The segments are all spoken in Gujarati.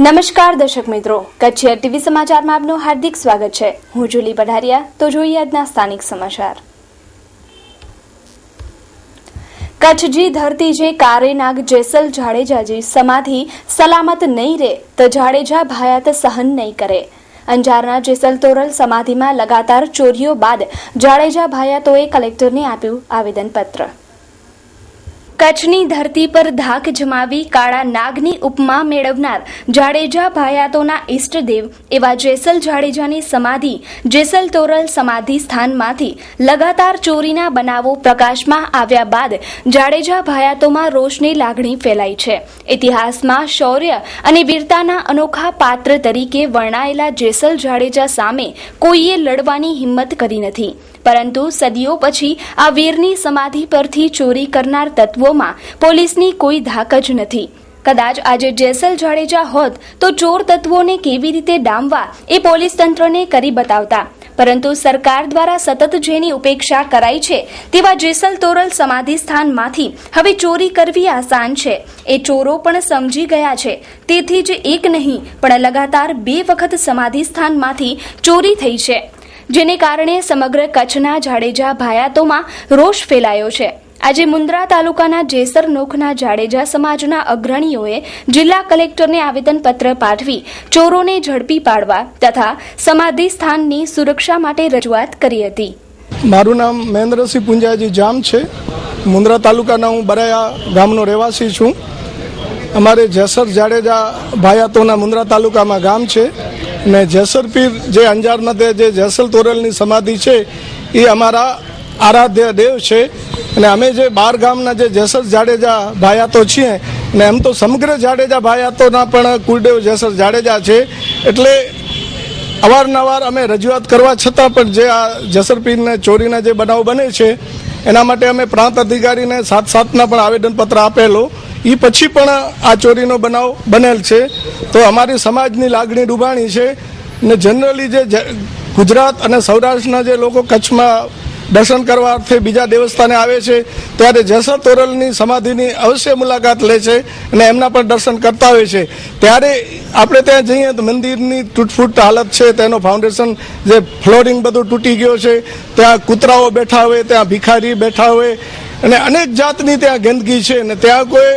નમસ્કાર દર્શક મિત્રો, કચ્છ ટીવી સમાચારમાં આપનું હાર્દિક સ્વાગત છે। હું જુલી પઢારિયા। તો જોઈએ આજના સ્થાનિક સમાચાર। કચ્છજી ધરતી જે કારે નાગ જેસલ જાડેજાજી સમાધિ સલામત નહીં રહે તો જાડેજા ભાયાત સહન નહીં કરે। અંજારના જેસલ તોરલ સમાધિમાં લગાતાર ચોરીઓ બાદ જાડેજા ભાયાતોએ કલેક્ટરને આપ્યું આવેદનપત્ર। કચ્છની ધરતી પર ધાક જમાવી કાળા નાગની ઉપમા મેળવનાર જાડેજા ભાયાતોના ઈષ્ટદેવ એવા જેસલ જાડેજાની સમાધિ જેસલ તોરલ સમાધિ સ્થાનમાંથી લગાતાર ચોરીના બનાવો પ્રકાશમાં આવ્યા બાદ જાડેજા ભાયાતોમાં રોષની લાગણી ફેલાઈ છે। ઇતિહાસમાં શૌર્ય અને વીરતાના અનોખા પાત્ર તરીકે વર્ણાયેલા જેસલ જાડેજા સામે કોઈએ લડવાની હિંમત કરી નથી, પરંતુ સદીઓ પછી આ વીરની સમાધિ પરથી ચોરી કરનાર તત્વોમાં પોલીસની કોઈ ધાક જ નથી। કદાચ આજે જેસલ જાડેજા હોત તો ચોર તત્વોને કેવી રીતે ડામવા એ પોલીસ તંત્રને કરી બતાવતા, પરંતુ સરકાર દ્વારા સતત જેની ઉપેક્ષા કરાઈ છે તેવા જેસલ તોરલ સમાધિ સ્થાનમાંથી હવે ચોરી કરવી આસાન છે એ ચોરો પણ સમજી ગયા છે। તેથી જ એક નહીં પણ લગાતાર 2 વખત સમાધિ સ્થાનમાંથી ચોરી થઈ છે, જેને કારણે સમગ્ર કચ્છના જાડેજા ભાયાતોમાં રોષ ફેલાયો છે। આજે મુન્દ્રા તાલુકાના જેસર નોખના જાડેજા સમાજના અગ્રણીઓએ જિલ્લા કલેક્ટરને આવેદનપત્ર પાઠવી ચોરોને ઝડપી પાડવા તથા સમાધિ સ્થાનની સુરક્ષા માટે રજૂઆત કરી હતી। મારું નામ મહેન્દ્રસિંહ પુંજાજી જામ છે। મુન્દ્રા તાલુકાના હું બરાયા ગામનો રહેવાસી છું। અમારે જેસર જાડેજા ભાયાતોના મુન્દ્રા તાલુકામાં ગામ છે ને જેસર પીર જે અંજાર મધ્યે જે જેસલ તોરલની સમાધિ છે એ અમારા આરાધ્ય દેવ છે અને અમે જે 12 ગામના જે જેસર જાડેજા ભાયાતો છીએ ને એમ તો સમગ્ર જાડેજા ભાયાતોના પણ કુળદેવ જેસર જાડેજા છે, એટલે અવારનવાર અમે રજૂઆત કરવા છતાં પણ જે આ જેસર પીરને ચોરીના જે બનાવ બને છે એના માટે અમે પ્રાંત અધિકારીને 7/7ના પણ આવેદનપત્ર આપેલો, એ પછી પણ આ ચોરીનો બનાવ બનેલ છે। તો અમારી સમાજની લાગણી ડૂબાણી છે ને જનરલી જે ગુજરાત અને સૌરાષ્ટ્રના જે લોકો કચ્છમાં દર્શન કરવા અર્થે બીજા દેવસ્થાને આવે છે ત્યારે જેસલ તોરલની સમાધિની અવશ્ય મુલાકાત લે છે અને એમના પણ દર્શન કરતા હોય છે। ત્યારે આપણે ત્યાં જઈએ તો મંદિરની તૂટફૂટ હાલત છે, તેનો ફાઉન્ડેશન જે ફ્લોરિંગ બધું તૂટી ગયો છે, ત્યાં કૂતરાઓ બેઠા હોય, ત્યાં ભિખારી બેઠા હોય અને અનેક જાતની ત્યાં ગંદકી છે ને ત્યાં કોઈ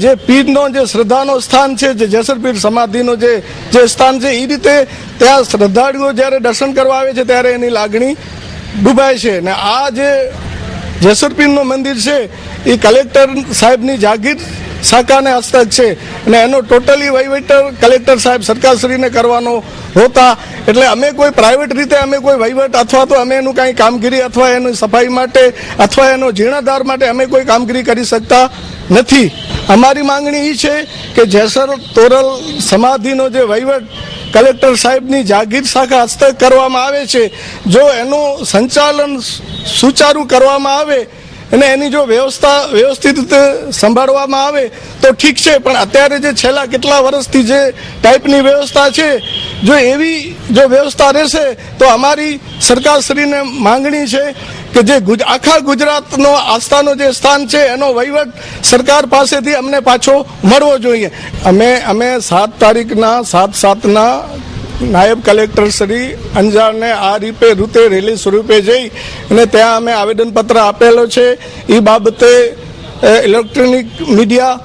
જે પીરનો જે શ્રદ્ધાનો સ્થાન છે, જે જેસર પીર સમાધિનો જે સ્થાન છે, એ રીતે ત્યાં શ્રદ્ધાળુઓ જ્યારે દર્શન કરવા આવે છે ત્યારે એની લાગણી ડૂબાય છે ને આ જે જેસર પીરનું મંદિર છે એ કલેક્ટર સાહેબની જાગીર શાખાને હસ્તક છે અને એનો ટોટલી વહીવટ કલેક્ટર સાહેબ સરકારશ્રીને કરવાનો હોતા, એટલે અમે કોઈ પ્રાઇવેટ રીતે અમે કોઈ વહીવટ અથવા તો અમે એનું કાંઈ કામગીરી અથવા એની સફાઈ માટે અથવા એનો જીર્ણોદ્ધાર માટે અમે કોઈ કામગીરી કરી શકતા નથી। અમારી માંગણી એ છે કે જેસર તોરલ સમાધિનો જે વહીવટ કલેક્ટર સાહેબની જાગીર શાખા હસ્તક કરવામાં આવે છે, જો એનું સંચાલન સુચારું કરવામાં આવે અને એની જો વ્યવસ્થિત રીતે સંભાળવામાં આવે તો ઠીક છે, પણ અત્યારે જે છેલ્લા કેટલા વર્ષથી જે ટાઈપની વ્યવસ્થા છે જો એવી જો વ્યવસ્થા રહેશે તો અમારી સરકારશ્રીને માંગણી છે કે જે આખા ગુજરાતનો આસ્થાનો જે સ્થાન છે એનો વહીવટ સરકાર પાસેથી અમને પાછો મળવો જોઈએ। અમે 7 તારીખના 7/7ના નાયબ કલેક્ટર શ્રી અંજારને આ રૂપે રેલી સ્વરૂપે જઈ અને ત્યાં અમે આવેદનપત્ર આપેલો છે। એ બાબતે ઇલેક્ટ્રોનિક મીડિયા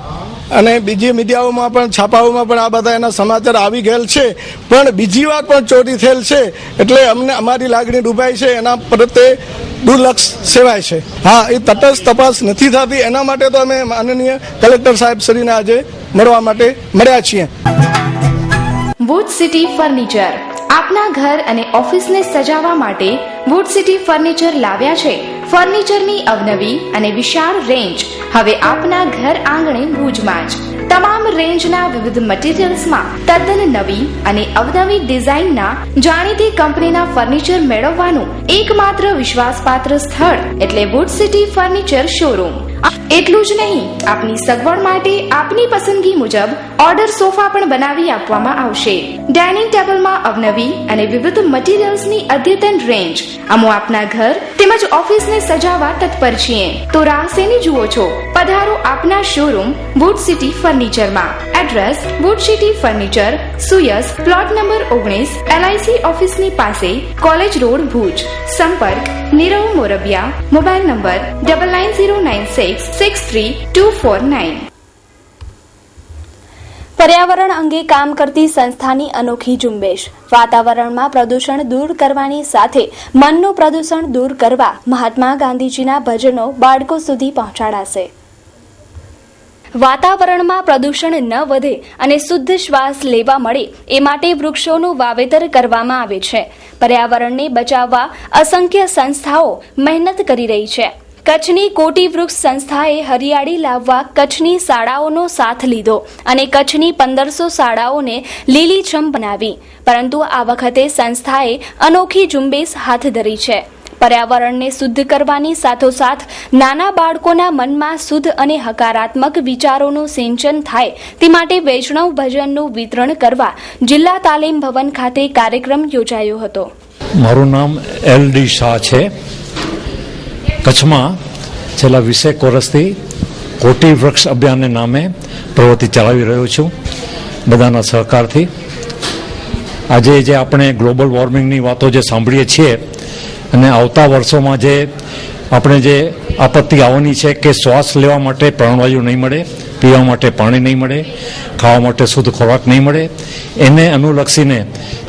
અને બીજી મીડિયાઓમાં પણ છાપાઓમાં પણ આ બધા એના સમાચાર આવી ગયેલ છે, પણ બીજી વાર પણ ચોરી થયેલ છે એટલે અમને અમારી લાગણી ડૂબાઈ છે, એના પ્રત્યે દુર્લક્ષ સેવાય છે। હા, એ તટસ્થ તપાસ નથી થતી, એના માટે તો અમે માનનીય કલેક્ટર સાહેબ શ્રીને આજે મળવા માટે મળ્યા છીએ। વુડ સિટી ફર્નિચર આપના ઘર અને ઓફિસને સજાવવા માટે વુડ સિટી ફર્નિચર લાવ્યા છે ફર્નિચરની અવનવી અને વિશાળ રેન્જ। હવે આપના ઘર આંગણે ભુજમાં જ તમામ રેન્જના વિવિધ મટીરીયલ્સમાં તદ્દન નવી અને અવનવી ડિઝાઇનના જાણીતી કંપનીના ફર્નિચર મેળવવાનું એકમાત્ર વિશ્વાસપાત્ર સ્થળ એટલે વુડ સિટી ફર્નિચર શોરૂમ। એટલું જ નહીં, આપની સગવડ માટે આપની પસંદગી મુજબ ઓર્ડર સોફા પણ બનાવી આપવામાં આવશે. ડાઇનિંગ ટેબલમાં અવનવી અને વિવિધ મટીરીયલ્સની અદ્યતન રેન્જ. અમો આપના ઘર તેમજ ઓફિસને સજાવવા તત્પર છીએ. તો રાહ શેની જુઓ છો? પધારો આપના શોરૂમ વુડ સિટી ફર્નિચરમાં. એડ્રેસ વુડ સિટી ફર્નિચર, સુયસ, પ્લોટ નંબર 19, LIC ઓફિસની પાસે, કોલેજ રોડ, ભુજ. સંપર્ક નીરવ મોરબિયા. Mobile number 9906632449. પર્યાવરણ અંગે કામ કરતી સંસ્થાની અનોખી ઝુંબેશ. વાતાવરણમાં પ્રદૂષણ દૂર કરવાની સાથે મનનું પ્રદૂષણ દૂર કરવા મહાત્મા ગાંધીજીના ભજનો બાળકો સુધી પહોંચાડાશે. વાતાવરણમાં પ્રદૂષણ ન વધે અને શુદ્ધ શ્વાસ લેવા મળે એ માટે વૃક્ષોનું વાવેતર કરવામાં આવે છે. પર્યાવરણને બચાવવા અસંખ્ય સંસ્થાઓ મહેનત કરી રહી છે. કચ્છની કોટી વૃક્ષ સંસ્થાએ હરિયાળી લાવવા કચ્છની શાળાઓનો સાથ લીધો અને કચ્છની 1500 શાળાઓને લીલીછમ બનાવી. પરંતુ આ વખતે સંસ્થાએ અનોખી ઝુંબેશ હાથ ધરી છે. પર્યાવરણને શુદ્ધ કરવાની સાથોસાથ નાના બાળકોના મનમાં શુદ્ધ અને હકારાત્મક વિચારોનું સિંચન થાય તે માટે વૈષ્ણવ ભજનનું વિતરણ કરવા જિલ્લા તાલીમ ભવન ખાતે કાર્યક્રમ યોજાયો હતો. મારું નામ LD શાહ છે. કચ્છમાં છેલ્લા 20 વર્ષથી કોટી વૃક્ષ અભિયાનને નામે પ્રવૃત્તિ ચલાવી રહ્યો છું, બધાના સહકારથી. આજે જે આપણે ગ્લોબલ વોર્મિંગની વાતો જે સાંભળીએ છીએ અને આવતા વર્ષોમાં જે આપણે જે આપત્તિ આવવાની છે કે શ્વાસ લેવા માટે પ્રાણવાયુ નહીં મળે, પીવા માટે પાણી નહીં મળે, ખાવા માટે શુદ્ધ ખોરાક નહીં મળે, એને અનુલક્ષીને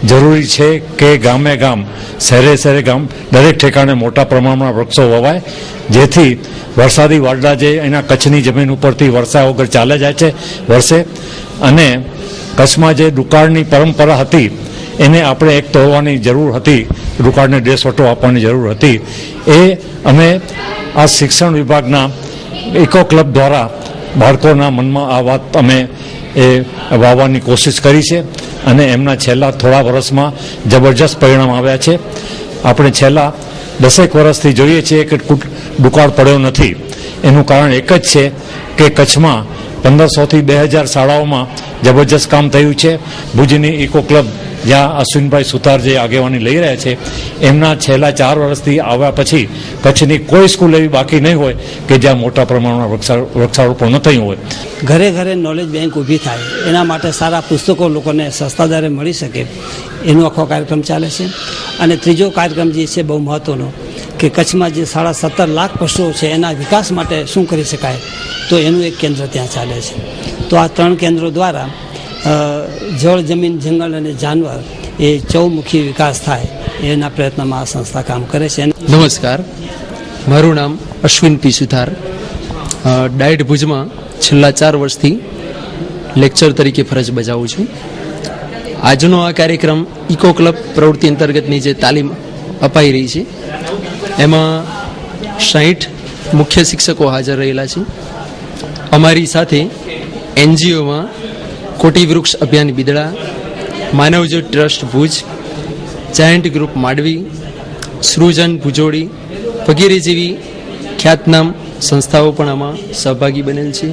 જરૂરી છે કે ગામે ગામ, શહેરે શહેરે ગામ, દરેક ઠેકાણે મોટા પ્રમાણમાં વૃક્ષો વવાય, જેથી વરસાદી વાદળા જે એના કચ્છની જમીન ઉપરથી વરસા વગર ચાલે જાય છે વર્ષે, અને કચ્છમાં જે દુકાળની પરંપરા હતી એને આપણે એક તોડવાની જરૂર હતી, દુકાળને દેશવટો આપવાની જરૂર હતી. એ અમે આ શિક્ષણ વિભાગના ઇકો ક્લબ દ્વારા બાળકોના મનમાં આ વાત અમે એ વાવવાની કોશિશ કરી છે અને એમના છેલ્લા થોડા વર્ષમાં જબરજસ્ત પરિણામ આવ્યા છે. આપણે છેલ્લા 10 વર્ષથી જોઈએ છીએ કે દુકાળ પડ્યો નથી. એનું કારણ એક જ છે કે કચ્છમાં 1500 થી 2000 શાળાઓમાં જબરજસ્ત કામ થયું છે. ભુજની ઇકો ક્લબ જ્યાં અશ્વિનભાઈ સુતાર જે આગેવાની લઈ રહ્યા છે, એમના છેલ્લા 4 વર્ષથી આવ્યા પછી કચ્છની કોઈ સ્કૂલ એવી બાકી નહીં હોય કે જ્યાં મોટા પ્રમાણમાં વૃક્ષારોપણ ન થયું હોય. ઘરે ઘરે નોલેજ બેંક ઊભી થાય એના માટે સારા પુસ્તકો લોકોને સસ્તા દરે મળી શકે એનો આખો કાર્યક્રમ ચાલે છે. અને ત્રીજો કાર્યક્રમ જે છે બહુ મહત્ત્વનો કે કચ્છમાં જે 17.5 લાખ પશુઓ છે એના વિકાસ માટે શું કરી શકાય, તો એનું એક કેન્દ્ર ત્યાં ચાલે છે. તો આ 3 કેન્દ્રો દ્વારા જળ, જમીન, જંગલ અને જાનવર એ ચૌમુખી વિકાસ થાય એના પ્રયત્નમાં આ સંસ્થા કામ કરે છે. નમસ્કાર, મારું નામ અશ્વિન પી સુથાર. ડાયટ ભુજમાં છેલ્લા 4 વર્ષથી લેક્ચર તરીકે ફરજ બજાવું છું. આજનો આ કાર્યક્રમ ઇકો ક્લબ પ્રવૃત્તિ અંતર્ગતની જે તાલીમ અપાઈ રહી છે એમાં 60 મુખ્ય શિક્ષકો હાજર રહેલા છે. અમારી સાથે NGOમાં કોટી વૃક્ષ અભિયાન Bidada, Manavjyot trust Bhuj, giant group Mandvi, Srujan Bhujodi વગેરે જેવી ખ્યાતનામ સંસ્થાઓ પણ આમાં સહભાગી બનેલ છે.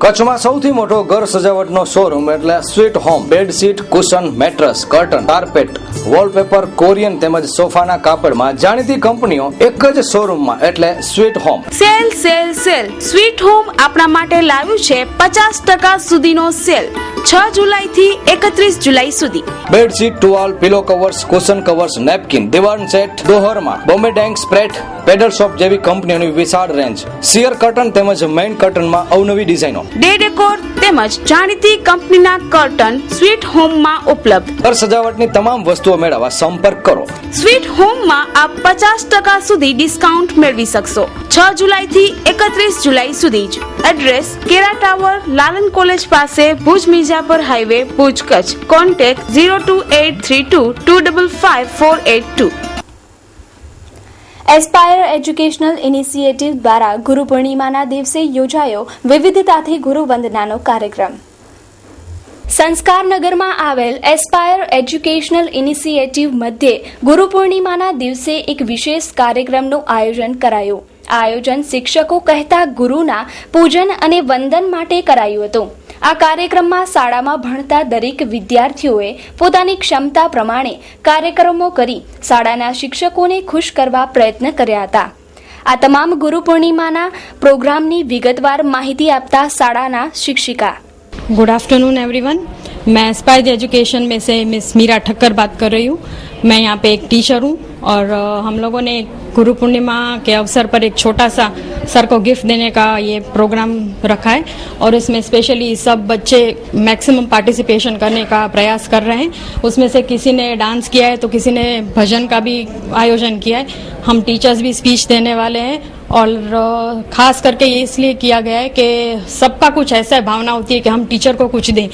કચ્છમાં સૌથી મોટો ઘર સજાવટનો શોરૂમ એટલે sweet home. Bedsheet, cushion, mattress, curtain, carpet, wallpaper, Korean તેમજ સોફાના કાપડમાં જાણીતી કંપનીઓ એક જ શોરૂમમાં એટલે sweet home. Sale sale sale sweet home આપણા માટે લાવ્યું છે 50% સુધીનો સેલ 6 જુલાઈથી 31 જુલાઈ સુધી. Bedsheet, towel, pillow covers, cushion covers, napkin, દિવાન સેટ, ડોહરમાં, બોમ્બે ડેંગ, સ્પ્રેટ, પેડલ શોપ જેવી કંપનીઓની વિશાળ રેન્જ. સિયર કર્ટન તેમજ મેઇન કર્ટનમાં અવનવી ડિઝાઇનો, ડે ડેકોર તેમજ જાણીતી કંપનીના કર્ટન સ્વીટ હોમમાં ઉપલબ્ધ. ઘર સજાવટની તમામ વસ્તુઓ મેળવવા સંપર્ક કરો. સ્વીટ હોમમાં આપ 50% સુધી ડિસ્કાઉન્ટ મેળવી શકશો 6 જુલાઈથી 31 જુલાઈ સુધી જ. એડ્રેસ કેરા ટાવર, લાલન કોલેજ પાસે, Bhuj Mirjapar highway, Bhuj, Kutch. Contact 02832255482. Aspire educational initiative દ્વારા ગુરુ પૂર્ણિમાના દિવસે યોજાયો વિવિધતાથી ગુરુ વંદનાનો કાર્યક્રમ. સંસ્કારનગરમાં આવેલ એસ્પાયર એજ્યુકેશનલ ઇનિશિયેટિવ મધ્યે ગુરુ પૂર્ણિમાના દિવસે એક વિશેષ કાર્યક્રમનું આયોજન કરાયું. આ આયોજન શિક્ષકો કહેતા ગુરુના પૂજન અને વંદન માટે કરાયું હતું. આ કાર્યક્રમમાં શાળામાં ભણતા દરેક વિદ્યાર્થીઓએ પોતાની ક્ષમતા પ્રમાણે કાર્યક્રમો કરી શાળાના શિક્ષકોને ખુશ કરવા પ્રયત્ન કર્યા હતા. આ તમામ ગુરુ પૂર્ણિમાના પ્રોગ્રામની વિગતવાર માહિતી આપતા શાળાના શિક્ષિકા. Good afternoon everyone. मैं एस्पायर एजुकेशन में से मिस मीरा ठक्कर बात कर रही हूँ. मैं यहाँ पे एक टीचर हूँ और हम लोगों ने गुरु पूर्णिमा के अवसर पर एक छोटा सा सर को गिफ्ट देने का ये प्रोग्राम रखा है और इसमें स्पेशली सब बच्चे मैक्सिमम पार्टिसिपेशन करने का प्रयास कर रहे हैं. उसमें से किसी ने डांस किया है तो किसी ने भजन का भी आयोजन किया है. हम टीचर्स भी स्पीच देने वाले हैं और खास करके ये इसलिए किया गया है कि सबका कुछ ऐसा भावना होती है कि हम टीचर को कुछ दें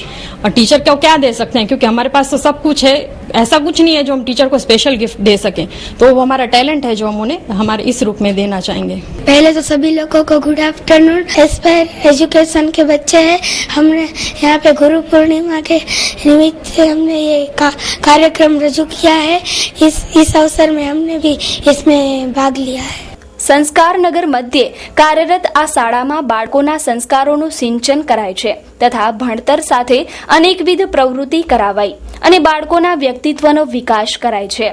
और टीचर को क्या दे सकते हैं क्योंकि हमारे पास तो सब कुछ है, ऐसा कुछ नहीं है जो हम टीचर को स्पेशल गिफ्ट दे सकें. तो वो हमारा टैलेंट है जो हम उन्हें हमारे इस रूप में देना चाहेंगे. पहले तो सभी लोगों को गुड आफ्टरनून. एस्पायर एजुकेशन के बच्चे हैं. हमने यहाँ पे गुरु पूर्णिमा के निमित्त हमने ये कार्यक्रम रजू किया है. इस अवसर में हमने भी इसमें भाग लिया है. સંસ્કારનગર મધ્યે કાર્યરત આ શાળામાં બાળકોના સંસ્કારોનું સિંચન કરાય છે તથા ભણતર સાથે અનેકવિધ પ્રવૃત્તિ કરાવાય અને બાળકોના વ્યક્તિત્વનો વિકાસ કરાય છે.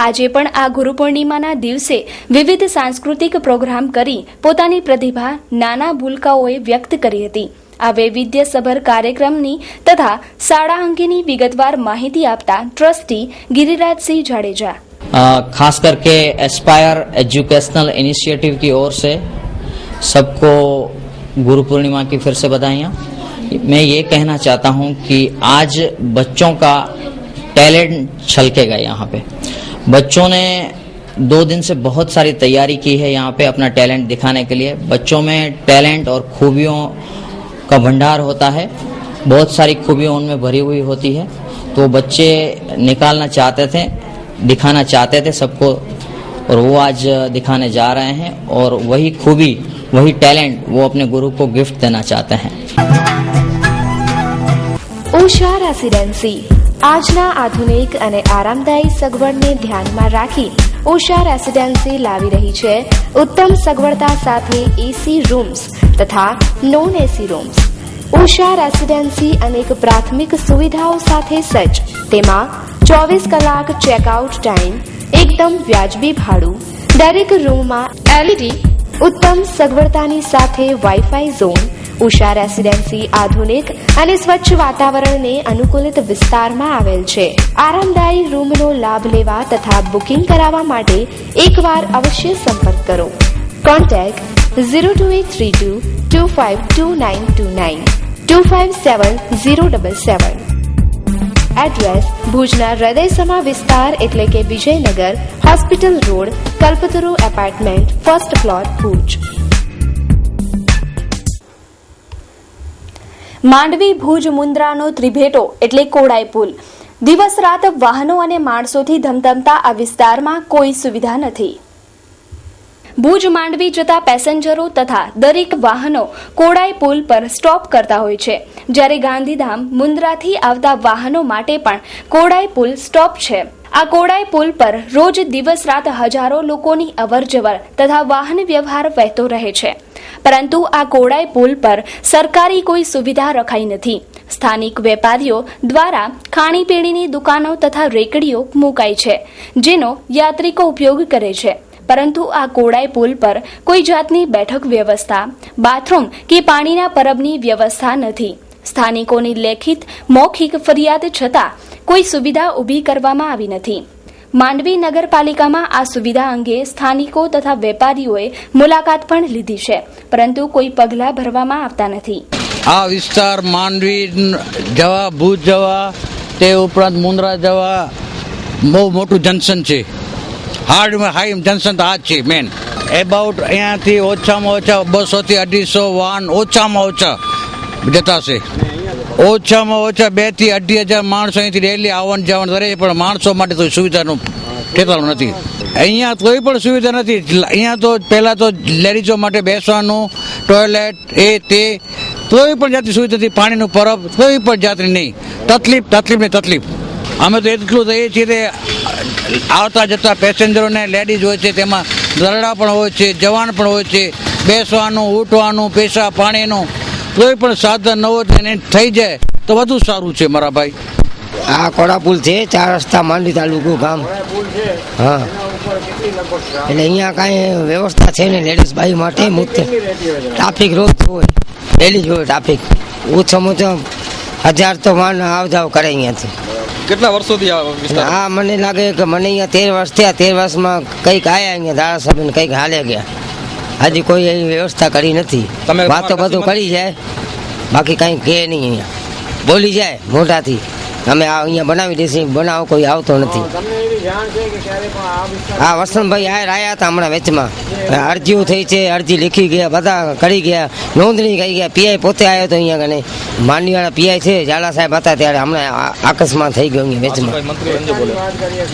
આજે પણ આ ગુરુ પૂર્ણિમાના દિવસે વિવિધ સાંસ્કૃતિક પ્રોગ્રામ કરી પોતાની પ્રતિભા નાના ભૂલકાઓએ વ્યક્ત કરી હતી. આ વૈવિધ્યસભર કાર્યક્રમની તથા શાળા અંગેની વિગતવાર માહિતી આપતા ટ્રસ્ટી गिरिराजसिंह जाडेजा. खास करके एस्पायर एजुकेशनल इनिशिएटिव की ओर से सबको गुरु पूर्णिमा की फिर से बधाइयाँ. मैं ये कहना चाहता हूँ कि आज बच्चों का टैलेंट छलकेगा. यहाँ पे बच्चों ने 2 दिन से बहुत सारी तैयारी की है यहाँ पे अपना टैलेंट दिखाने के लिए. बच्चों में टैलेंट और खूबियों का भंडार होता है, बहुत सारी खूबियाँ उनमें भरी हुई होती है. तो बच्चे निकालना चाहते थे, दिखाना चाहते थे सबको और वो आज दिखाने जा रहे हैं और वही खूबी वही टैलेंट वो अपने गुरु को गिफ्ट देना चाहते हैं. ઉષા રેસિડેન્સી આજના આધુનિક અને આરામદાયી સગવડને ધ્યાનમાં રાખી ઉષા રેસિડેન્સી લાવી રહી છે ઉત્તમ સગવડતા સાથે એસી રૂમ્સ તથા non AC rooms. Usha residency અનેક પ્રાથમિક સુવિધાઓ સાથે સજ્જ. તેમાં 24 કલાક ચેકઆઉટ ટાઈમ, એકદમ વ્યાજબી ભાડું, દરેક રૂમમાં LED, ઉત્તમ સગવડતાની સાથે વાઈફાઈ ઝોન. ઉષા રેસિડેન્સી આધુનિક અને સ્વચ્છ વાતાવરણને અનુકૂલિત વિસ્તારમાં આવેલ છે. આરામદાયી રૂમનો લાભ લેવા તથા બુકિંગ કરાવવા માટે એકવાર અવશ્ય સંપર્ક કરો. કોન્ટેક્ટ 02832 252929 257077. એડ્રેસ ભુજના હૃદયસમા વિસ્તાર એટલે કે Vijaynagar, hospital road, Kalptaru apartment, first floor, Bhuj. Mandvi Bhuj મુન્દ્રાનો ત્રિભેટો એટલે કોડાઈ પુલ. દિવસ રાત વાહનો અને માણસોથી ધમધમતા આ વિસ્તારમાં કોઈ સુવિધા નથી. ભુજ માંડવી જતા પેસેન્જરો તથા દરેક વાહનો કોડાઈ પુલ પર સ્ટોપ કરતા હોય છે, જ્યારે ગાંધીધામ મુન્દ્રાથી આવતા વાહનો માટે પણ કોડાઈ પુલ સ્ટોપ છે. આ કોડાઈ પુલ પર રોજ દિવસ રાત હજારો લોકોની અવરજવર તથા વાહન વ્યવહાર વહેતો રહે છે, પરંતુ આ કોડાઈ પુલ પર સરકારી કોઈ સુવિધા રખાઈ નથી. સ્થાનિક વેપારીઓ દ્વારા ખાણીપીણીની દુકાનો તથા રેકડીઓ મુકાઈ છે, જેનો યાત્રિકો ઉપયોગ કરે છે, પરંતુ આ કોડાઈ પુલ પર કોઈ જાતની બેઠક વ્યવસ્થા, બાથરૂમ કે પાણીના પરબની વ્યવસ્થા નથી. સ્થાનિકોની લેખિત મૌખિક ફરિયાદ છતાં કોઈ સુવિધા ઊભી કરવામાં આવી નથી. માંડવી નગરપાલિકામાં આ સુવિધા અંગે સ્થાનિકો તથા વેપારીઓએ મુલાકાત પણ લીધી છે, પરંતુ કોઈ પગલાં ભરવામાં આવતા નથી. આ વિસ્તાર માંડવી જવા, ભુજ જવા, તે ઉપરાંત મુન્દ્રા જવા બહુ મોટું જંકશન છે. હાર્ડમાં હાઈ જંકશન તો આ જ છે મેન. એબાઉટ અહીંયાથી ઓછામાં ઓછા 200 થી 250 વાહન ઓછામાં ઓછા જતા છે. ઓછામાં ઓછા 2 થી 2.5 માણસો અહીંથી ડેલી આવવાનું જવાનું કરે છે, પણ માણસો માટે તો સુવિધાનું ઠેકાણું નથી. અહીંયા કોઈ પણ સુવિધા નથી. અહીંયા તો પહેલાં તો લેડીઝો માટે બેસવાનું ટોયલેટ એ તે કોઈ પણ જાતની સુવિધા નથી, પાણીનું પરબ કોઈ પણ જાતની નહીં, તકલીફ ને તકલીફ. અમે તો એટલું તો એ છીએ કે આવતા જતા પેસેન્જરોને લેડીઝ હોય છે, તેમાં દરડા પણ હોય છે, જવાન પણ હોય છે, બેસવાનું, ઉઠવાનું, પેશાબ પાણીનું કોઈ પણ સાધન ન હોય એને થઈ જાય તો વધુ સારું છે મારા ભાઈ. આ કોડાપુલ છે, 4 રસ્તા માંડવી તાલુકો ગામ. હા, એટલે અહીંયા કાંઈ વ્યવસ્થા છે ને લેડીઝ ભાઈ માટે મુક્ત. ટ્રાફિક રોજ હોય, ડેલી જ હોય ટ્રાફિક. ઓછામાં ઓછા 1000 તો માન આવ જાવ કરે અહીંયાથી. કેટલા વર્ષોથી આ વિસ્તાર? હા, મને લાગે કે મને અહીંયા 13 વર્ષ થયા. 13 વર્ષમાં કંઈક આયા અહીંયા ધારાસભ્ય કંઈક હાલે ગયા. હજી કોઈ એવી વ્યવસ્થા કરી નથી. વાતો બધું કરી જાય, બાકી કંઈ કહે નહીં. અહીંયા બોલી જાય મોઢાથી, અમે અહીંયા બનાવી દઈશું, બનાવો, કોઈ આવતો નથી. હા, વસંતભાઈ આયા હતા હમણાં વેચમાં, અરજીઓ થઈ છે, અરજી લીખી ગયા, બધા કરી ગયા, નોંધણી કરી ગયા. પીઆઈ પોતે આવ્યો હતો અહીંયા કને, માંડવીવાળા પીઆઈ છે, ઝાલા સાહેબ હતા ત્યારે હમણાં અકસ્માત થઈ ગયો અહીંયા વેચમાં.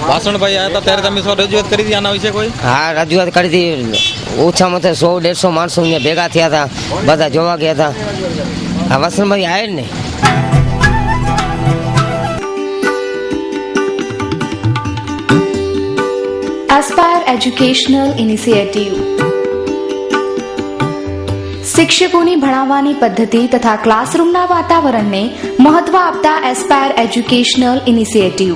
વાસણભાઈ આવ્યા હતા ત્યારે તમે રજૂઆત કરી હતી આના વિશે કોઈ? હા, રજૂઆત કરી હતી. ઓછામાં ઓછા 100-150 માણસો અહીંયા ભેગા થયા હતા, બધા જોવા ગયા હતા. હા, વસંતભાઈ આવ્યા ને. એસ્પાયર એજ્યુકેશનલ ઇનિશિયેટિવ શિક્ષકોની ભણાવવાની પદ્ધતિ તથા ક્લાસરૂમના વાતાવરણને મહત્વ આપતા એસ્પાયર એજ્યુકેશનલ ઇનિશિયેટિવ,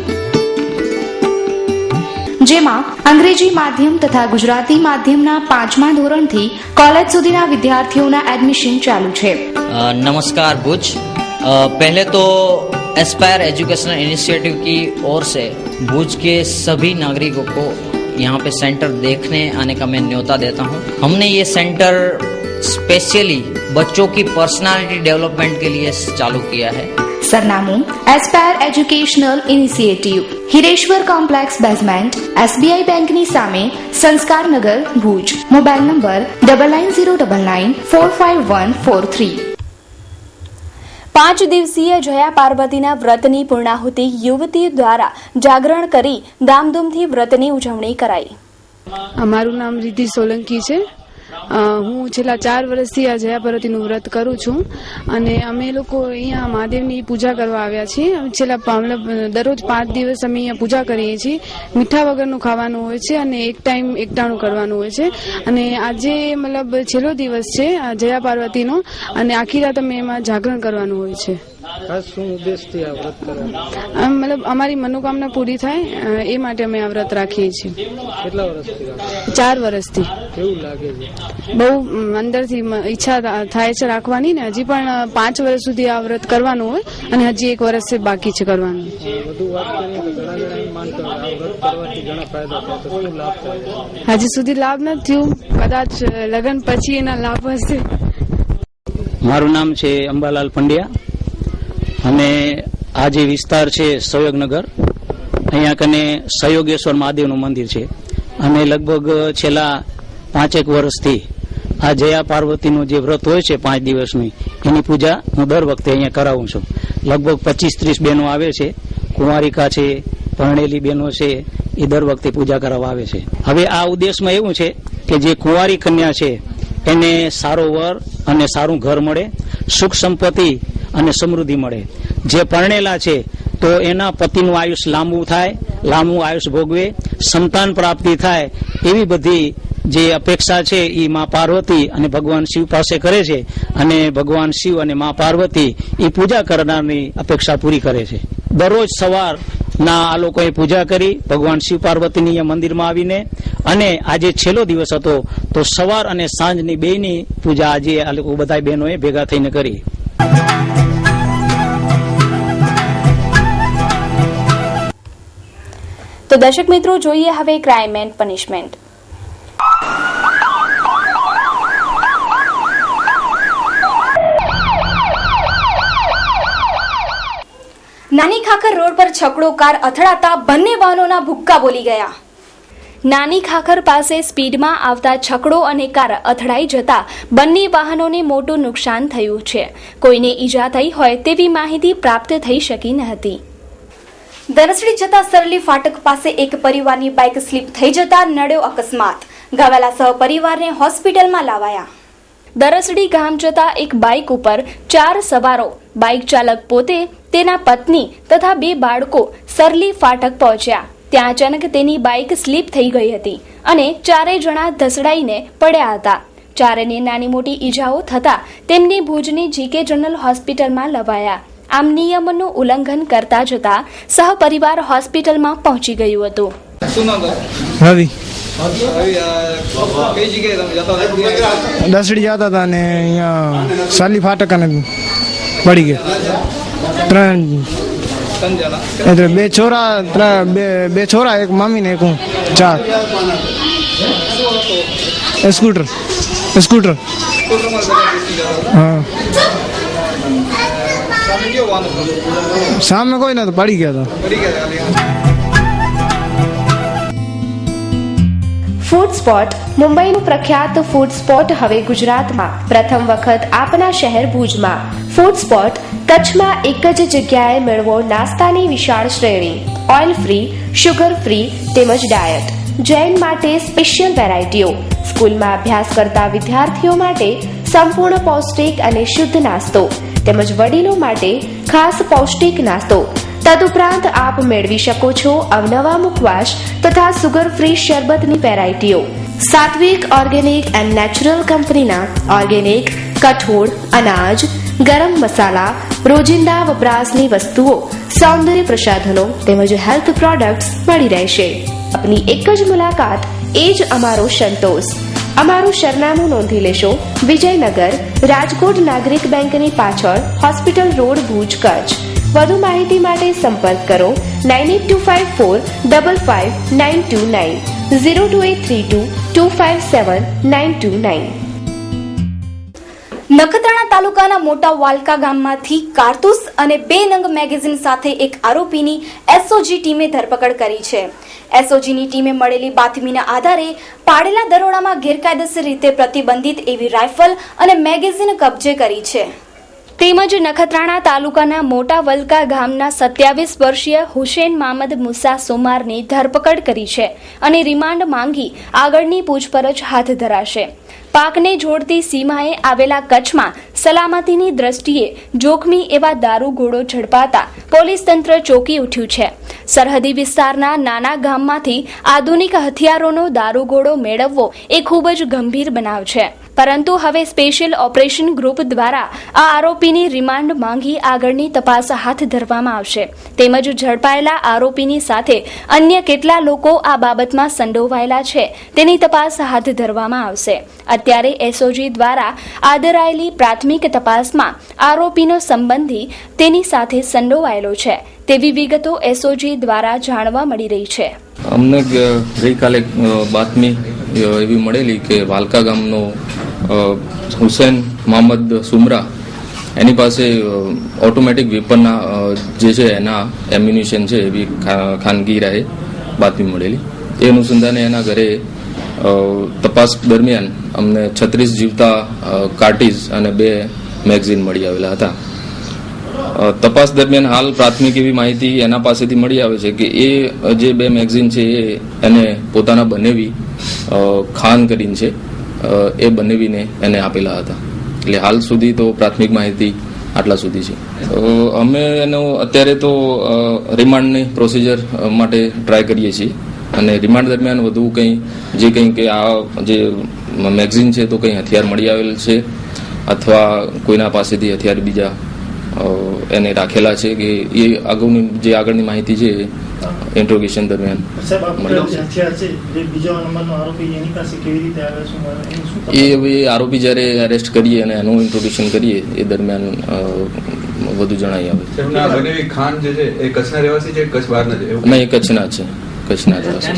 જેમાં અંગ્રેજી માધ્યમ તથા ગુજરાતી માધ્યમના 5મા ધોરણથી કોલેજ સુધીના વિદ્યાર્થીઓના એડમિશન ચાલુ છે. नमस्कार भुज. पहले तो एस्पायर एजुकेशनल इनिशिएटिव की ओर से भुज के सभी नागरिकों को यहाँ पे सेंटर देखने आने का मैं न्योता देता हूँ. हमने ये सेंटर स्पेशली बच्चों की पर्सनालिटी डेवलपमेंट के लिए चालू किया है. सरनामું aspire educational initiative, Hireshwar complex basement, SBI બેંકની સામે, સંસ્કારનગર, ભુજ. Mobile number 9909945143. 5 દિવસીય જયા પાર્વતીના વ્રતની પૂર્ણાહુતિ યુવતી દ્વારા જાગરણ કરી ધામધૂમથી વ્રતની ઉજવણી કરાઈ. મારું નામ રિદ્ધિ સોલંકી છે. હું છેલ્લા 4 વર્ષથી આ જયા પાર્વતીનું વ્રત કરું છું અને અમે લોકો અહીંયા મહાદેવની પૂજા કરવા આવ્યા છીએ. છેલ્લા દરરોજ 5 દિવસ અમે અહીંયા પૂજા કરીએ છીએ. મીઠા વગરનું ખાવાનું હોય છે અને એક ટાઈમ એકટાણું કરવાનું હોય છે. અને આજે મતલબ છેલ્લો દિવસ છે આ જયા પાર્વતીનો અને આખી રાત અમે એમાં જાગરણ કરવાનું હોય છે. મતલબ અમારી મનોકામના પૂરી થાય એ માટે અમે આ વ્રત રાખીએ છીએ. કેટલા વર્ષથી? 4 વર્ષથી. કેવું લાગે છે? બહુ અંદરથી ઈચ્છા થાય છે રાખવાની ને હજી પણ 5 વર્ષ સુધી આ વ્રત કરવાનું હોય અને હજી 1 વર્ષ બાકી છે કરવાનું. હજી સુધી લાભ નથી થયું, કદાચ લગ્ન પછી એના લાભ હશે. મારું નામ છે અંબાલાલ પંડ્યા અને આ જે વિસ્તાર છે સહયોગનગર, અહીંયા કને સહયોગેશ્વર મહાદેવનું મંદિર છે અને લગભગ છેલ્લા 5 વર્ષથી આ જયા પાર્વતીનું જે વ્રત હોય છે 5 દિવસની એની પૂજા હું દર વખતે અહીંયા કરાવું છું. લગભગ 25-30 બહેનો આવે છે, કુંવારિકા છે, પરણેલી બહેનો છે, એ દર વખતે પૂજા કરાવવા આવે છે. હવે આ ઉદ્દેશમાં એવું છે કે જે કુંવારી કન્યા છે એને સારો વર અને સારું ઘર મળે, સુખ સંપત્તિ અને સમૃદ્ધિ મળે. જે પરણેલા છે તો એના પતિનું આયુષ લાંબુ થાય, લાંબુ આયુષ ભોગવે, સંતાન પ્રાપ્તિ થાય, એવી બધી જે અપેક્ષા છે એ માં પાર્વતી અને ભગવાન શિવ પાસે કરે છે અને ભગવાન શિવ અને માં પાર્વતી એ પૂજા કરનારની અપેક્ષા પૂરી કરે છે. દરરોજ સવાર ના આ લોકોએ પૂજા કરી ભગવાન શિવ પાર્વતીની મંદિરમાં આવીને અને આજે છેલ્લો દિવસ હતો તો સવાર અને સાંજની બેની પૂજા આજે આ લોકો બધા બહેનોએ ભેગા થઈને કરી. તો દર્શક મિત્રો, જોઈએ હવે ક્રાઇમ એન્ડ પનિશમેન્ટ. નાની ખાખર રોડ પર છકડો કાર અથડાતા બંને વાહનોના ભુક્કા બોલી ગયા. નાની ખાખર પાસે સ્પીડમાં આવતા છકડો અને કાર અથડાઈ જતા બંને વાહનોને મોટું નુકસાન થયું છે. કોઈને ઈજા થઈ હોય તેવી માહિતી પ્રાપ્ત થઈ શકી ન હતી. દરસડી જતા સરલી ફાટક પાસે એક પરિવારની બાઇક સ્લીપ થઈ જતા નડ્યો અકસ્માત. ઘવાયેલા સહપરિવારને હોસ્પિટલમાં લાવાયા. દરસડી ગામ જતા એક બાઇક ઉપર 4 સવારો, બાઇક ચાલક પોતે, તેના પત્ની તથા 2 બાળકો સરલી ફાટક પહોંચ્યા. ત્યાં અચાનક તેની બાઇક સ્લીપ થઈ ગઈ હતી અને 4 જણા ધસડાઈને પડ્યા હતા. 4ને નાની મોટી ઈજાઓ થતા તેમને ભુજની જીકે જનરલ હોસ્પિટલમાં લવાયા. આમ નિયમનું ઉલ્લંઘન કરતા જતા સહપરિવાર હોસ્પિટલમાં પહોંચી ગયું હતું. રવિ કઈ જગ્યાએ તમે જતા હતા? દસડી જતા હતા ને અહીંયા સાલી ફાટક અને પડી ગયા. 3 જણા એટલે 2 છોરા, 2 છોરા, એક મામી ને એક હું, 4. સ્કૂટર હા. સામે કોઈ નતું, પડી ગયા હતા. Food spot. મુંબઈનું પ્રખ્યાત ફૂડ સ્પોટ હવે ગુજરાતમાં પ્રથમ વખત આપના શહેર ભુજમાં. ફૂડ સ્પોટ કચ્છમાં એક જ જગ્યાએ મેળવો નાસ્તાની વિશાળ શ્રેણી, ઓઇલ ફ્રી, શુગર ફ્રી તેમજ ડાયટ. જૈન માટે સ્પેશિયલ વેરાયટીઓ, સ્કૂલમાં અભ્યાસ કરતા વિદ્યાર્થીઓ માટે સંપૂર્ણ પૌષ્ટિક અને શુદ્ધ નાસ્તો તેમજ વડીલો માટે ખાસ પૌષ્ટિક નાસ્તો. તદુપરાંત આપ મેળવી શકો છો અવનવા મુખવાસ તથા સુગર ફ્રી શરબતની વેરાયટીઓ. સાત્વિક ઓર્ગેનિક એન્ડ નેચરલ કંપનીના ઓર્ગેનિક કઠોળ, અનાજ, ગરમ મસાલા, રોજિંદા વપરાશની વસ્તુઓ, સૌંદર્ય પ્રસાધનો તેમજ હેલ્થ પ્રોડક્ટ્સ મળી રહેશે. આપની એક જ મુલાકાત એ જ અમારો સંતોષ. અમારું સરનામું નોંધી લેશો: વિજયનગર, રાજકોટ નાગરિક બેંકની પાછળ, હોસ્પિટલ રોડ, ભુજ, કચ્છ. વધુ માહિતી માટે સંપર્ક કરો 9825455929 02832257929. નખત્રાણા તાલુકાના મોટા વાલકા ગામમાંથી કારતૂસ અને 2 નંગ મેગેઝિન સાથે એક આરોપીની એસઓજી ટીમે ધરપકડ કરી છે. એસઓજીની ટીમે મળેલી બાતમીના આધારે પાડેલા દરોડામાં ગેરકાયદેસર રીતે પ્રતિબંધિત એવી રાઇફલ અને મેગેઝિન કબજે કરી છે. તેમજ નખત્રાણા તાલુકાના મોટા વલકા ગામના 27 વર્ષીય હુસેન મામદ મુસા સોમારની ધરપકડ કરી છે અને રિમાન્ડ માંગી આગળની પૂછપરછ હાથ ધરાશે. પાકને જોડતી સીમાએ આવેલા કચ્છમાં સલામતીની દ્રષ્ટિએ જોખમી એવા દારૂગોળો ઝડપાતા પોલીસ તંત્ર ચોંકી ઉઠ્યું છે. સરહદી વિસ્તારના નાના ગામમાંથી આધુનિક હથિયારોનો દારૂગોળો મેળવવો એ ખૂબ જ ગંભીર બનાવ છે. પરંતુ હવે સ્પેશિયલ ઓપરેશન ગ્રુપ દ્વારા આ આરોપીની રિમાન્ડ માંગી આગળની તપાસ હાથ ધરવામાં આવશે. તેમજ ઝડપાયેલા આરોપીની સાથે અન્ય કેટલા લોકો આ બાબતમાં સંડોવાયેલા છે તેની તપાસ હાથ ધરવામાં આવશે. અત્યારે એસઓજી દ્વારા આદરાયેલી પ્રાથમિક તપાસમાં આરોપીનો સંબંધી તેની સાથે સંડોવાયેલો છે તેવી વિગતો એસઓજી દ્વારા જાણવા મળી રહી છે. અમને ગઈકાલે બાતમી એવી મળેલી કે વાલકા ગામનો હુસેન મોહમ્મદ સુમરા, એની પાસે ઓટોમેટિક વેપનના જે છે એના એમ્યુનિશન છે એવી ખાનગી રાહે બાતમી મળેલી. એ અનુસંધાને એના ઘરે તપાસ દરમિયાન અમને 36 જીવતા કાર્ટીઝ અને 2 મેગઝીન મળી આવેલા હતા. તપાસ દરમિયાન હાલ પ્રાથમિક એવી માહિતી એના પાસેથી મળી આવે છે કે એ જે 2 મેગઝીન છે એને પોતાના બનેવી ખાન કરીને છે એ બનેવીને એને આપેલા હતા. એટલે હાલ સુધી તો પ્રાથમિક માહિતી આટલા સુધી છે. અમે એનો અત્યારે તો રિમાન્ડની પ્રોસિજર માટે ટ્રાય કરીએ છીએ અને રિમાન્ડ દરમિયાન વધુ કંઈ કે આ જે મેગઝીન છે તો કંઈ હથિયાર મળી આવેલ છે અથવા કોઈના પાસેથી હથિયાર બીજા એને રાખેલા છે કે એ આગળની માહિતી છે ઇન્ટ્રોગેશન દરમિયાન એ હવે આરોપી જ્યારે એરેસ્ટ કરીએ અને એનું ઇન્ટ્રોગેશન કરીએ એ દરમિયાન વધુ જણાઈ આવે. ખાન જે છે એ કચ્છના રહેવાસી છે, કચ્છ બહારના છે? નહીં, કચ્છના છે, કચ્છના રહેવાસી.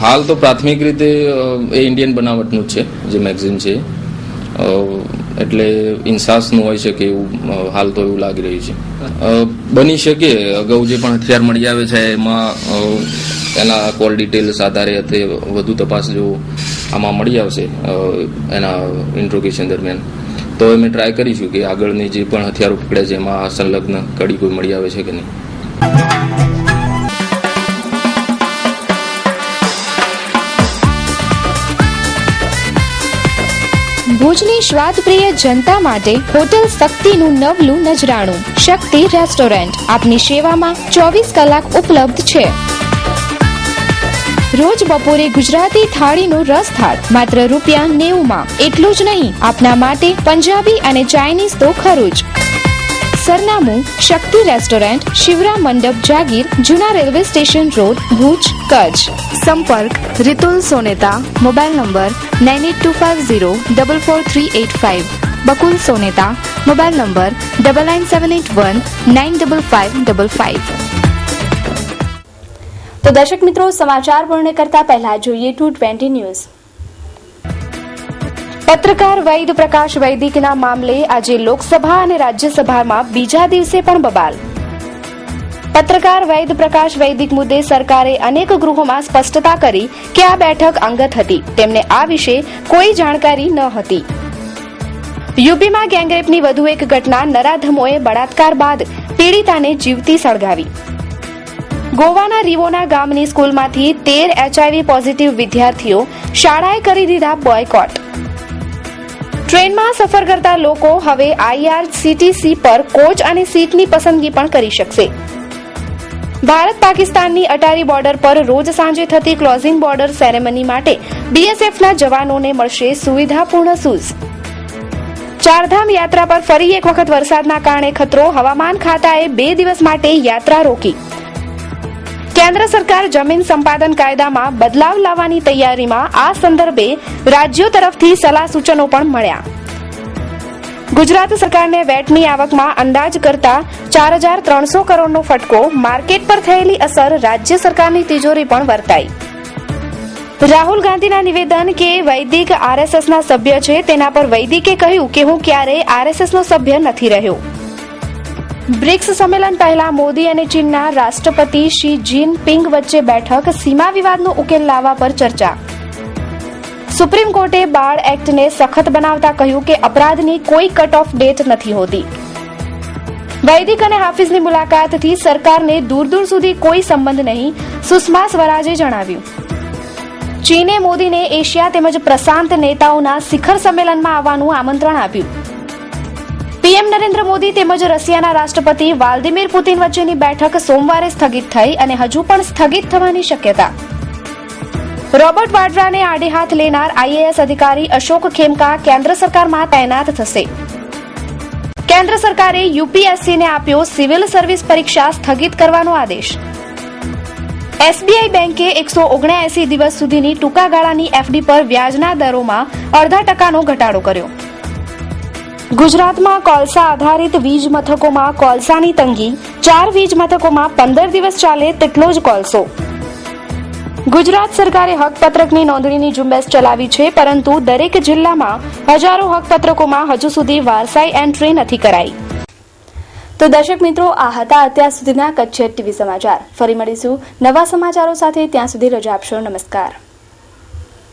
હાલ તો પ્રાથમિક રીતે એ ઇન્ડિયન બનાવટનું જ છે જે મેગઝીન છે, એટલે ઇન્સાસનું હોય શકે એવું હાલ તો એવું લાગી રહ્યું છે. બની શકે અગાઉ જે પણ હથિયાર મળી આવે છે એમાં એના કોલ ડિટેલ્સ આધારે વધુ તપાસ જો આમાં મળી આવશે એના ઇન્ટ્રોગેશન દરમિયાન તો અમે ટ્રાય કરીશું કે આગળની જે પણ હથિયારો પકડ્યા છે એમાં સંલગ્ન કડી કોઈ મળી આવે છે કે નહીં. ભુજની સ્વાદપ્રિય જનતા માટે હોટેલ શક્તિનું નવલું નજરાણું શક્તિ રેસ્ટોરન્ટ આપની સેવામાં 24 કલાક ઉપલબ્ધ છે. રોજ બપોરે ગુજરાતી થાળીનો રસ થાળ માત્ર ₹90 એટલું જ નહીં, આપના માટે પંજાબી અને ચાઇનીઝ તો ખરું જ. સરનામું શક્તિ રેસ્ટોરન્ટ, શિવરામ મંડપ, જાગીર, જૂના railway station road, Bhuj, Kutch. સંપર્ક Ritul Soneta, mobile number 9825044385. Bakul Soneta, mobile number 9978195555. તો દર્શક મિત્રો, સમાચાર પૂર્ણ કરતા પહેલા જોઈએ 220 ન્યૂઝ. પત્રકાર વૈદ પ્રકાશ વૈદિકના મામલે આજે લોકસભા અને રાજ્યસભામાં બીજા દિવસે પણ બબાલ. પત્રકાર વૈદ પ્રકાશ વૈદિક મુદ્દે સરકારે અનેક ગૃહોમાં સ્પષ્ટતા કરી કે આ બેઠક અંગત હતી, તેમને આ વિશે કોઈ જાણકારી ન હતી. યુપીમાં ગેંગરેપની વધુ એક ઘટના, નરાધમોએ બળાત્કાર બાદ પીડિતાને જીવતી સળગાવી. ગોવાના રીવોના ગામની સ્કૂલમાંથી 13 HIV પોઝિટિવ વિદ્યાર્થીઓ, શાળાએ કરી દીધા બોયકોટ. ટ્રેનમાં સફર કરતા લોકો હવે IRCTC પર કોચ અને સીટની પસંદગી પણ કરી શકશે. ભારત પાકિસ્તાનની અટારી બોર્ડર પર રોજ સાંજે થતી ક્લોઝિંગ બોર્ડર સેરેમની માટે BSFના જવાનોને મળશે સુવિધાપૂર્ણ શૂઝ. ચારધામ યાત્રા પર ફરી એક વખત વરસાદના કારણે ખતરો, હવામાન ખાતાએ 2 દિવસ માટે યાત્રા રોકી. કેન્દ્ર સરકાર જમીન સંપાદન કાયદામાં બદલાવ લાવવાની તૈયારીમાં, આ સંદર્ભે રાજ્યો તરફથી સલાહ સૂચનો પણ મળ્યા. ગુજરાત સરકારને વેટની આવકમાં અંદાજ કરતા 4,300 કરોડનો ફટકો, માર્કેટ પર થયેલી અસર, રાજ્ય સરકારની તિજોરી પણ વર્તાઈ. રાહુલ ગાંધીના નિવેદન કે વૈદિક RSSના સભ્ય છે, તેના પર વૈદિકે કહ્યું કે હું ક્યારેય RSSનો સભ્ય નથી રહ્યો. બ્રિક્સ સંમેલન પહેલા મોદી અને ચીનના રાષ્ટ્રપતિ શી જિનપિંગ વચ્ચે બેઠક, સીમા વિવાદનો ઉકેલ લાવવા પર ચર્ચા. સુપ્રીમ કોર્ટે બાળ એક્ટને સખત બનાવતા કહ્યું કે અપરાધની કોઈ કટ ઓફ ડેટ નથી હોતી. વૈદિક અને હાફિઝની મુલાકાતથી સરકારને દૂર દૂર સુધી કોઈ સંબંધ નહીં, સુષ્મા સ્વરાજે જણાવ્યું. ચીને મોદીને એશિયા તેમજ પ્રશાંત નેતાઓના શિખર સંમેલનમાં આવવાનું આમંત્રણ આપ્યું. પીએમ નરેન્દ્ર મોદી તેમજ રશિયાના રાષ્ટ્રપતિ વ્લાદિમીર પુતિન વચ્ચેની બેઠક સોમવારે સ્થગિત થઈ અને હજુ પણ સ્થગિત થવાની શક્યતા. રોબર્ટ વાડ્રાને આડે હાથ લેનાર IAS અધિકારી અશોક ખેમકા કેન્દ્ર સરકારમાં તૈનાત થશે. કેન્દ્ર સરકારે UPSCને આપ્યો સિવિલ સર્વિસ પરીક્ષા સ્થગિત કરવાનો આદેશ. SBI બેંકે 179 દિવસ સુધીની ટૂંકા ગાળાની FD પર વ્યાજના દરોમાં 0.5% ઘટાડો કર્યો. ગુજરાતમાં કોલસા આધારિત વીજ મથકોમાં કોલસાની તંગી, 4 વીજ મથકોમાં 15 દિવસ ચાલે તેટલો જ કોલસો. ગુજરાત સરકારે હકપત્રકની નોંધણીની ઝુંબેશ ચલાવી છે, પરંતુ દરેક જિલ્લામાં હજારો હકપત્રકોમાં હજુ સુધી વારસાઈ એન્ટ્રી નથી કરાઈ. તો દર્શક મિત્રો, આ હતા અત્યાર સુધીના કચ્છ TV સમાચાર. ફરી મળીશું નવા સમાચારો સાથે, ત્યાં સુધી રજા આપશો. નમસ્કાર.